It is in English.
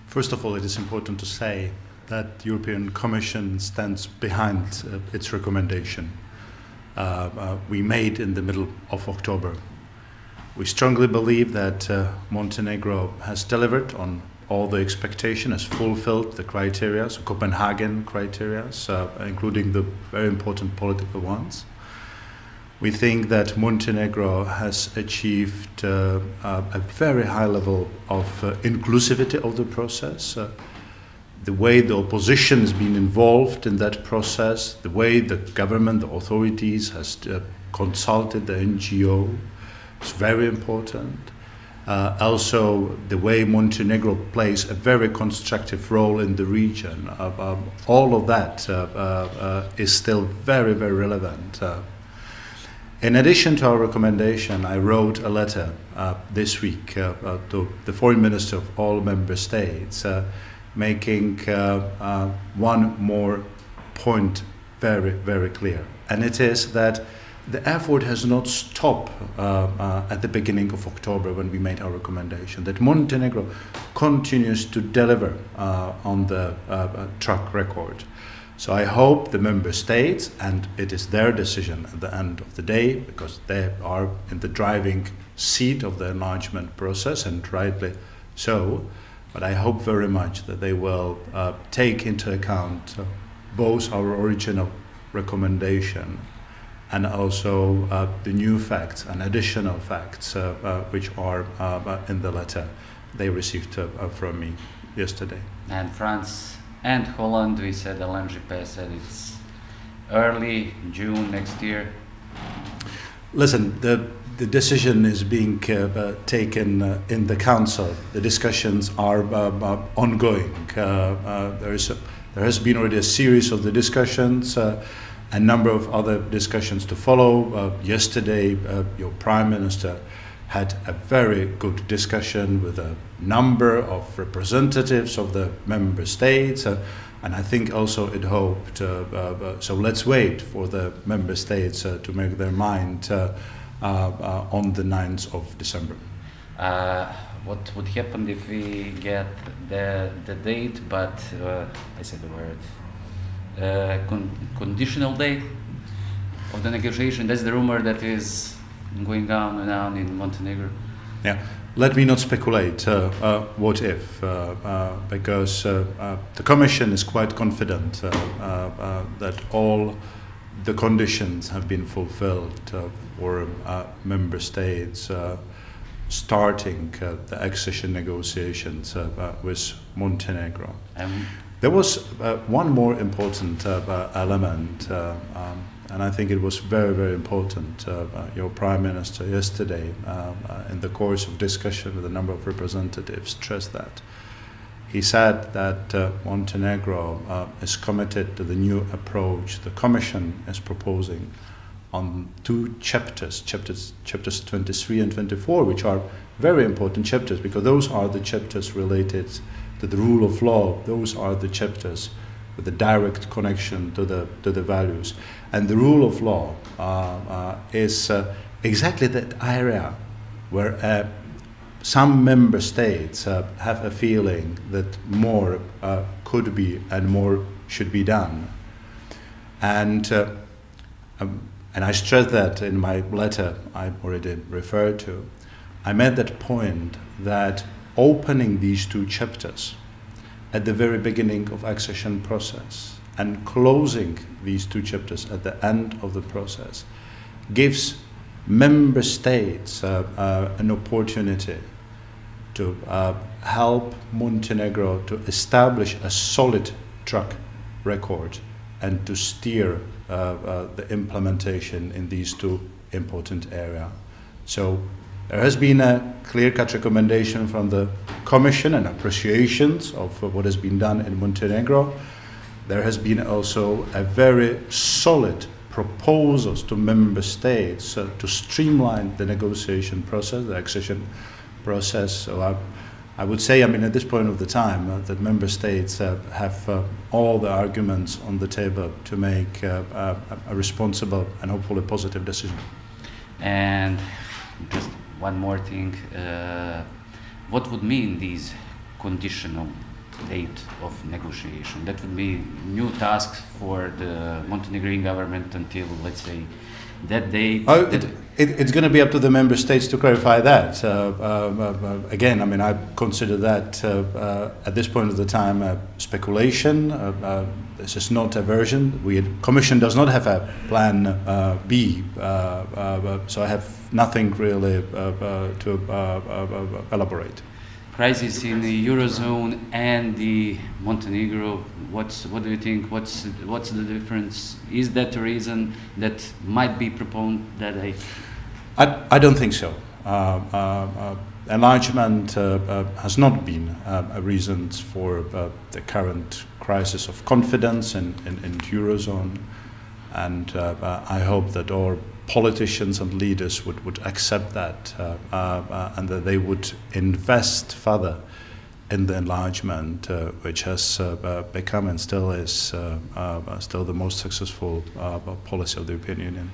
First of all, it is important to say that the European Commission stands behind its recommendation we made in the middle of October. We strongly believe that Montenegro has delivered on all the expectation, has fulfilled the criteria, so Copenhagen criteria, including the very important political ones. We think that Montenegro has achieved a very high level of inclusivity of the process. The way the opposition has been involved in that process, the way the government, the authorities has consulted the NGO is very important. Also, the way Montenegro plays a very constructive role in the region. All of that is still very, very relevant. In addition to our recommendation, I wrote a letter this week to the foreign minister of all member states, making one more point very, very clear. And it is that the effort has not stopped at the beginning of October when we made our recommendation, that Montenegro continues to deliver on the track record. So I hope the member states, and it is their decision at the end of the day, because they are in the driving seat of the enlargement process, and rightly so, but I hope very much that they will take into account both our original recommendation and also the new facts and additional facts which are in the letter they received from me yesterday. And France and Holland, we said, LMGP said it's early June next year. Listen, the decision is being taken in the council. The discussions are ongoing. There has been already a series of the discussions, a number of other discussions to follow. Yesterday, your Prime Minister had a very good discussion with a number of representatives of the member states, and I think also it hoped, so let's wait for the member states to make their mind on the 9th of December. What would happen if we get the date, but I said the word, conditional date of the negotiation? That's the rumor that is going on and on in Montenegro. Yeah, let me not speculate what if, because the Commission is quite confident that all the conditions have been fulfilled for member states starting the accession negotiations with Montenegro. There was one more important element, and I think it was very, very important. Your Prime Minister yesterday, in the course of discussion with a number of representatives, stressed that. He said that Montenegro is committed to the new approach the Commission is proposing on two chapters 23 and 24, which are very important chapters, because those are the chapters related to the rule of law. Those are the chapters with a direct connection to the values. And the rule of law is exactly that area where some member states have a feeling that more could be and more should be done. And I stress that in my letter I already referred to. I made that point that opening these two chapters at the very beginning of accession process and closing these two chapters at the end of the process gives member states an opportunity to help Montenegro to establish a solid track record and to steer the implementation in these two important areas. So there has been a clear-cut recommendation from the Commission and appreciations of what has been done in Montenegro. There has been also a very solid proposals to member states to streamline the negotiation process, the accession process. So I would say, at this point of the time, that member states have all the arguments on the table to make a responsible and hopefully positive decision. And just one more thing, what would mean these conditional date of negotiation. That would be new task for the Montenegrin government until, let's say, that date. It's going to be up to the member states to clarify that. Again, I mean, I consider that at this point of the time speculation. This is not a version. Commission does not have a plan B, so I have nothing really to elaborate. Crisis in the Eurozone and the Montenegro. What do you think? What's the difference? Is that a reason that might be proposed that I don't think so. Enlargement has not been a reason for the current crisis of confidence in Eurozone, and I hope that all politicians and leaders would accept that and that they would invest further in the enlargement, which has become and still is still the most successful policy of the European Union.